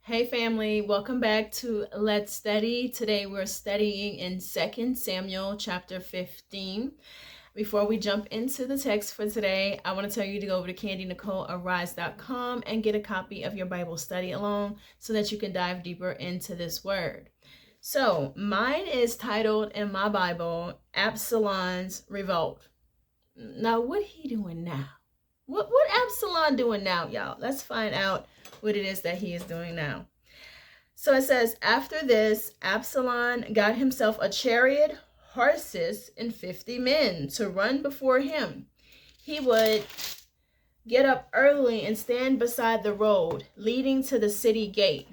Hey family, welcome back to Let's Study. Today we're studying in 2 Samuel chapter 15. Before we jump into the text for today, I want to tell you to go over to Kandi, Nicole, arise.com and get a copy of your Bible study along so that you can dive deeper into this word. So mine is titled in my Bible, Absalom's Revolt. Now what he doing now? What Absalom doing now, y'all? Let's find out what it is that he is doing now. So it says, after this, Absalom got himself a chariot, horses, and 50 men to run before him. He would get up early and stand beside the road leading to the city gate.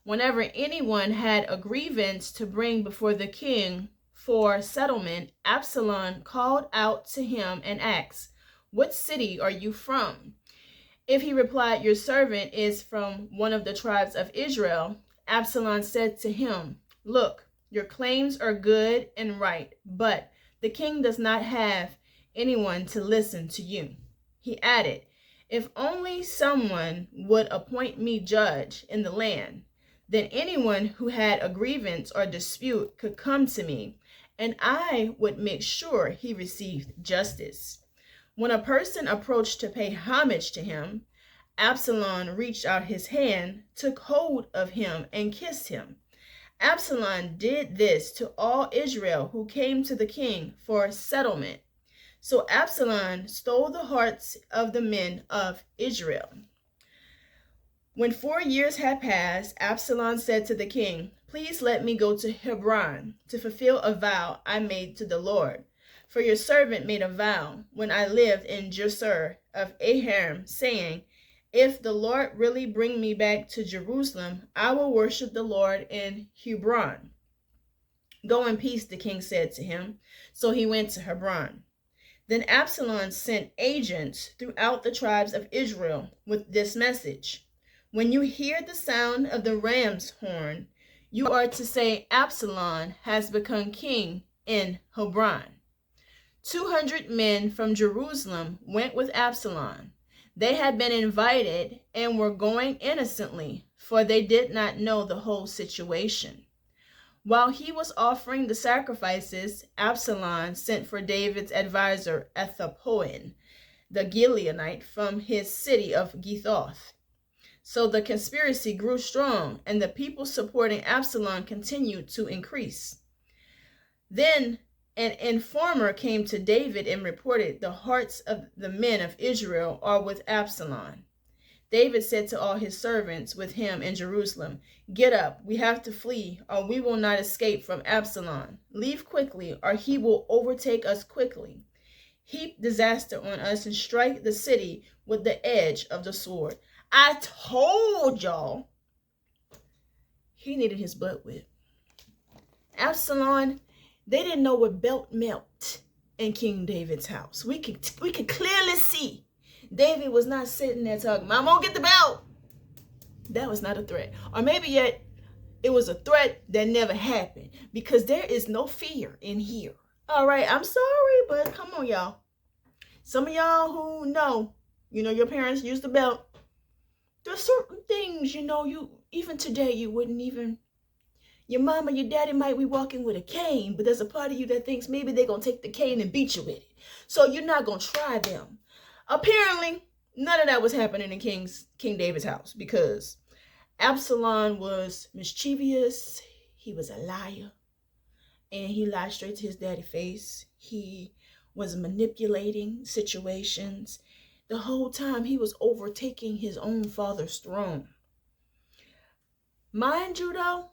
Whenever anyone had a grievance to bring before the king for settlement, Absalom called out to him and asked, "What city are you from?" If he replied, "Your servant is from one of the tribes of Israel," Absalom said to him, "Look, your claims are good and right, but the king does not have anyone to listen to you." He added, "If only someone would appoint me judge in the land, then anyone who had a grievance or dispute could come to me, and I would make sure he received justice." When a person approached to pay homage to him, Absalom reached out his hand, took hold of him, and kissed him. Absalom did this to all Israel who came to the king for settlement. So Absalom stole the hearts of the men of Israel. When 4 years had passed, Absalom said to the king, "Please let me go to Hebron to fulfill a vow I made to the Lord. For your servant made a vow when I lived in Jesur of Aram, saying, 'If the Lord really bring me back to Jerusalem, I will worship the Lord in Hebron.'" "Go in peace," the king said to him. So he went to Hebron. Then Absalom sent agents throughout the tribes of Israel with this message: "When you hear the sound of the ram's horn, you are to say, 'Absalom has become king in Hebron.'" 200 men from Jerusalem went with Absalom. They had been invited and were going innocently, for they did not know the whole situation. While he was offering the sacrifices, Absalom sent for David's advisor Ahithophel, the Gileonite, from his city of Githoth. So the conspiracy grew strong, and the people supporting Absalom continued to increase. Then an informer came to David and reported, "The hearts of the men of Israel are with Absalom." David said to all his servants with him in Jerusalem, "Get up, we have to flee, or we will not escape from Absalom. Leave quickly, or he will overtake us quickly, heap disaster on us, and strike the city with the edge of the sword." I told y'all he needed his butt whipped. Absalom, they didn't know what belt meant in King David's house. We could clearly see David was not sitting there talking, "I'm gonna get the belt." That was not a threat. Or maybe yet it was a threat that never happened, because there is no fear in here. All right, I'm sorry, but come on, y'all. Some of y'all who know, your parents used the belt. There's certain things, you even today you wouldn't even. Your mom or your daddy might be walking with a cane, but there's a part of you that thinks maybe they're going to take the cane and beat you with it. So you're not going to try them. Apparently, none of that was happening in King David's house, because Absalom was mischievous. He was a liar. And he lied straight to his daddy's face. He was manipulating situations. The whole time he was overtaking his own father's throne. Mind you, though,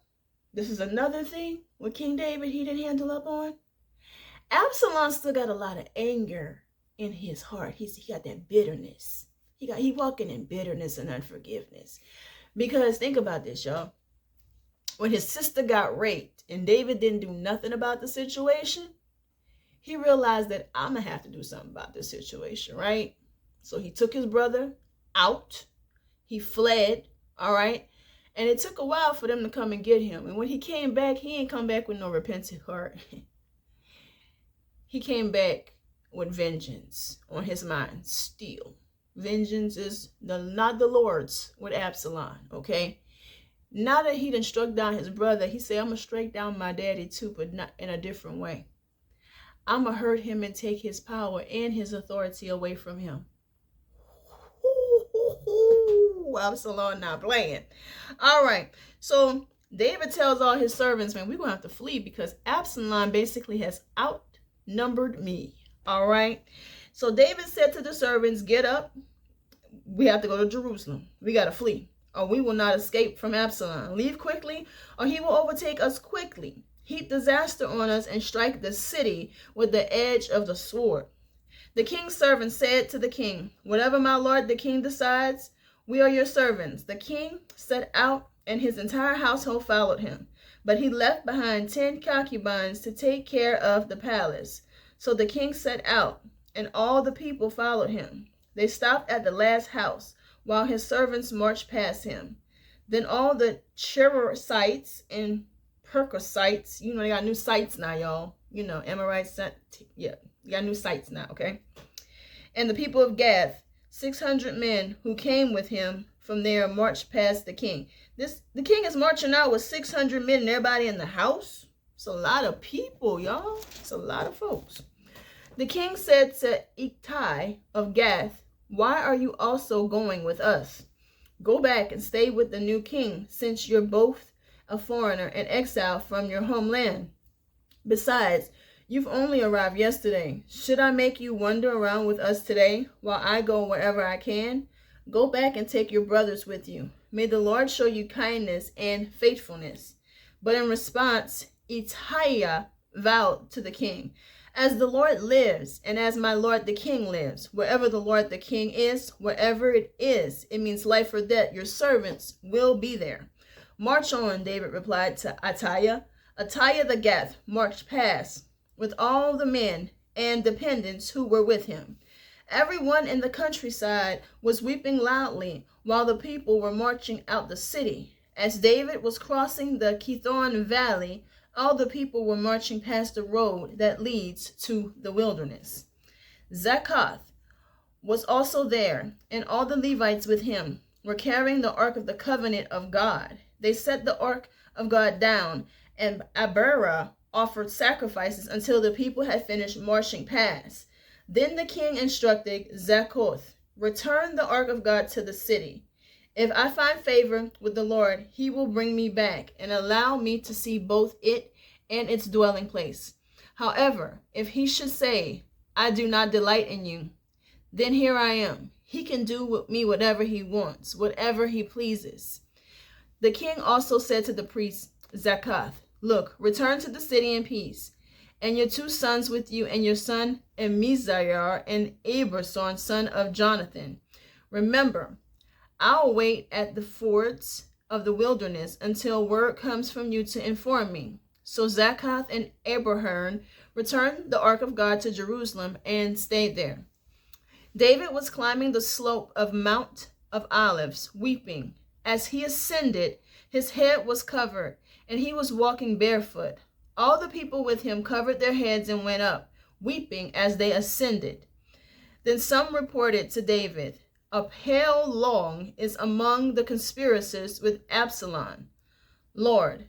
this is another thing with King David he didn't handle up on. Absalom still got a lot of anger in his heart. He got that bitterness. He walking in bitterness and unforgiveness. Because think about this, y'all. When his sister got raped and David didn't do nothing about the situation, he realized that I'm going to have to do something about this situation, right? So he took his brother out. He fled, all right? And it took a while for them to come and get him. And when he came back, he ain't come back with no repentant heart. He came back with vengeance on his mind still. Vengeance is not the Lord's with Absalom, okay? Now that he done struck down his brother, he said, I'm going to strike down my daddy too, but not in a different way. I'm going to hurt him and take his power and his authority away from him. Absalom not playing. All right. So David tells all his servants, man, we're going to have to flee because Absalom basically has outnumbered me. All right. So David said to the servants, get up. We have to go to Jerusalem. We got to flee, or we will not escape from Absalom. Leave quickly, or he will overtake us quickly, heap disaster on us, and strike the city with the edge of the sword. The king's servant said to the king, whatever my lord the king decides, we are your servants. The king set out, and his entire household followed him. But he left behind 10 concubines to take care of the palace. So the king set out, and all the people followed him. They stopped at the last house, while his servants marched past him. Then all the Cherethites and Percosites, they got new sites now, y'all. Amorites, yeah, you got new sites now, okay? And the people of Gath, 600 men who came with him from there, marched past the king. The king is marching out with 600 men and everybody in the house. It's a lot of people, y'all. It's a lot of folks. The king said to Ittai of Gath, why are you also going with us? Go back and stay with the new king, since you're both a foreigner and exile from your homeland. Besides, you've only arrived yesterday. Should I make you wander around with us today while I go wherever I can? Go back and take your brothers with you. May the Lord show you kindness and faithfulness. But in response, Ittai vowed to the king, as the Lord lives, and as my lord the king lives, wherever the Lord the king is, wherever it is, it means life or death, your servants will be there. March on, David replied to Ittai. Ittai the Gath marched past with all the men and dependents who were with him. Everyone in the countryside was weeping loudly while the people were marching out the city. As David was crossing the Kithon Valley, all the people were marching past the road that leads to the wilderness. Zakath was also there, and all the Levites with him were carrying the Ark of the Covenant of God. They set the Ark of God down, and Abiram offered sacrifices until the people had finished marching past. Then the king instructed Zakath, return the Ark of God to the city. If I find favor with the Lord, he will bring me back and allow me to see both it and its dwelling place. However, if he should say, I do not delight in you, then here I am. He can do with me whatever he wants, whatever he pleases. The king also said to the priest Zakath, look, return to the city in peace, and your 2 sons with you, and your son Amiziar and Absalom, son of Jonathan. Remember, I'll wait at the fords of the wilderness until word comes from you to inform me. So Zakath and Abraham returned the Ark of God to Jerusalem and stayed there. David was climbing the slope of Mount of Olives, weeping. As he ascended, his head was covered, and he was walking barefoot. All the people with him covered their heads and went up, weeping as they ascended. Then some reported to David, Absalom is among the conspirators with Absalom. Lord,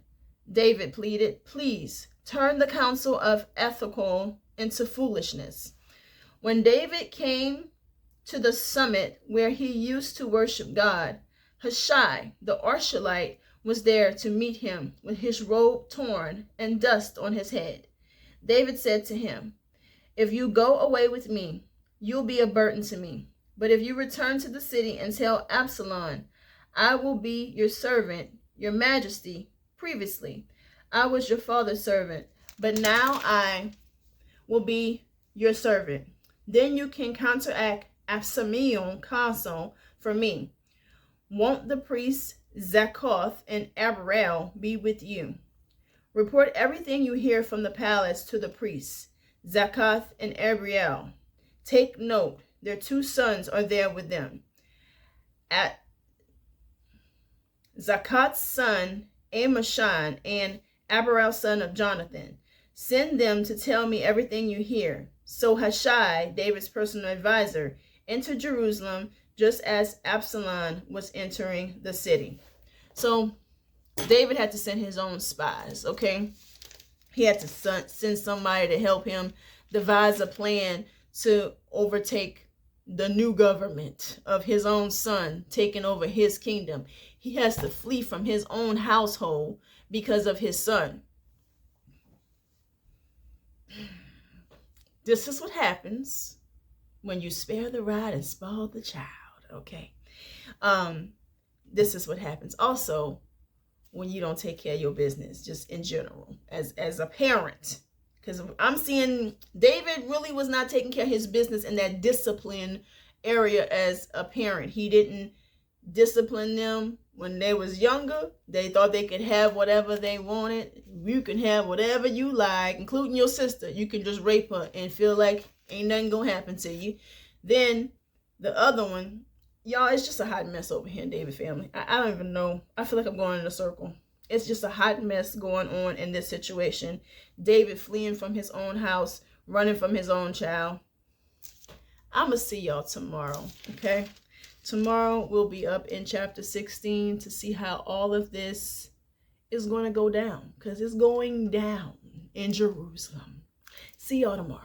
David pleaded, please turn the counsel of Ahithophel into foolishness. When David came to the summit where he used to worship God, Hushai, the Archulite, was there to meet him with his robe torn and dust on his head. David said to him, if you go away with me, you'll be a burden to me. But if you return to the city and tell Absalom, I will be your servant, your majesty. Previously, I was your father's servant, but now I will be your servant. Then you can counteract Absalom's counsel for me. Won't the priests Zakath and Abiram be with you? Report everything you hear from the palace to the priests Zakath and Abiram. Take note, their 2 sons are there with them. At Zakath's son Amishai and Abiram's son of Jonathan. Send them to tell me everything you hear. So Hushai, David's personal advisor, entered Jerusalem just as Absalom was entering the city. So David had to send his own spies, okay? He had to send somebody to help him devise a plan to overtake the new government of his own son, taking over his kingdom. He has to flee from his own household because of his son. This is what happens when you spare the rod and spoil the child, okay? This is what happens also when you don't take care of your business, just in general, as a parent. Because I'm seeing David really was not taking care of his business in that discipline area as a parent. He didn't discipline them when they was younger. They thought they could have whatever they wanted. You can have whatever you like, including your sister. You can just rape her and feel like ain't nothing gonna happen to you. Then the other one, y'all, it's just a hot mess over here in David family. I don't even know. I feel like I'm going in a circle. It's just a hot mess going on in this situation. David fleeing from his own house, running from his own child. I'm going to see y'all tomorrow, okay? Tomorrow we'll be up in chapter 16 to see how all of this is going to go down, because it's going down in Jerusalem. See y'all tomorrow.